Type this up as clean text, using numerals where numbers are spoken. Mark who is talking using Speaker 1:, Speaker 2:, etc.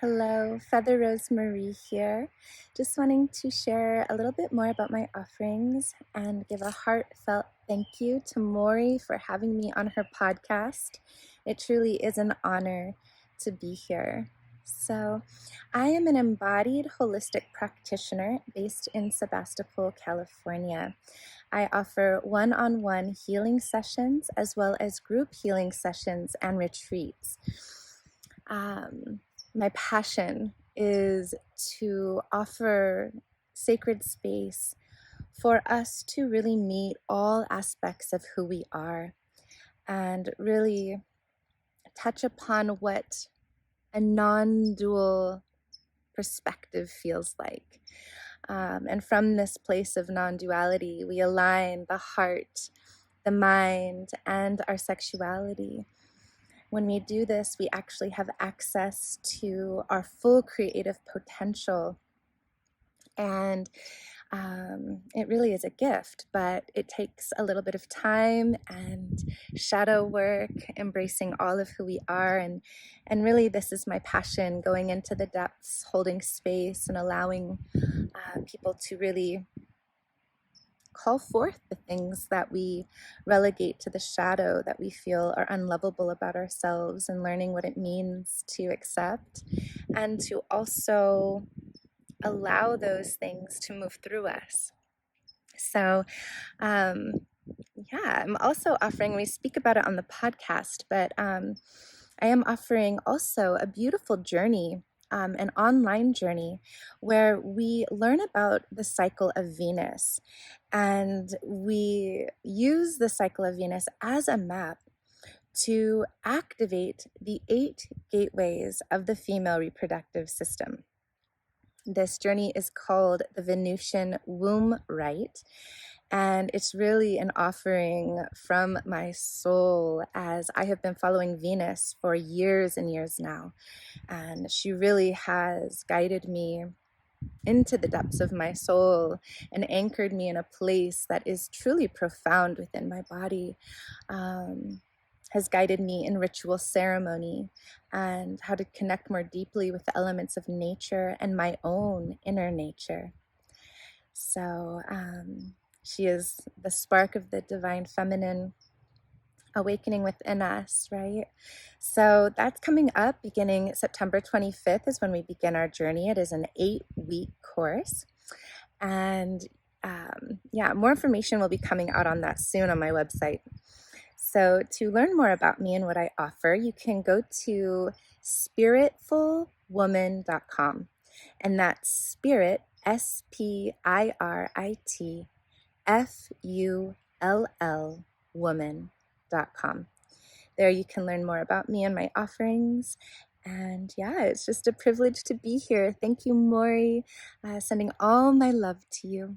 Speaker 1: Hello, Feather Rose Marie here. Just wanting to share a little bit more about my offerings and give a heartfelt thank you to Maury for having me on her podcast. It truly is an honor to be here. So, I am an embodied holistic practitioner based in Sebastopol, California. I offer one-on-one healing sessions as well as group healing sessions and retreats. Um, my passion is to offer sacred space for us to really meet all aspects of who we are and really touch upon what a non-dual perspective feels like. And from this place of non-duality, we align the heart, the mind, and our sexuality. When we do this, we actually have access to our full creative potential. And it really is a gift, but it takes a little bit of time and shadow work, embracing all of who we are. And really, this is my passion, going into the depths, holding space, and allowing people to really call forth the things that we relegate to the shadow, that we feel are unlovable about ourselves, and learning what it means to accept and to also allow those things to move through us. So, I'm also offering, we speak about it on the podcast, but I am offering also a beautiful journey, an online journey where we learn about the cycle of Venus, and we use the cycle of Venus as a map to activate the 8 gateways of the female reproductive system. This journey is called the Venusian Womb Rite, and it's really an offering from my soul, as I have been following Venus for years and years now. And she really has guided me into the depths of my soul and anchored me in a place that is truly profound within my body. Has guided me in ritual ceremony and how to connect more deeply with the elements of nature and my own inner nature. So she is the spark of the divine feminine awakening within us, right? So that's coming up beginning September 25th is when we begin our journey. It is an 8-week course. And more information will be coming out on that soon on my website. So to learn more about me and what I offer, you can go to spirtfullwoman.com. And that's spirit, SPIRITFULL woman.com. There you can learn more about me and my offerings. And it's just a privilege to be here. Thank you, Maury. Sending all my love to you.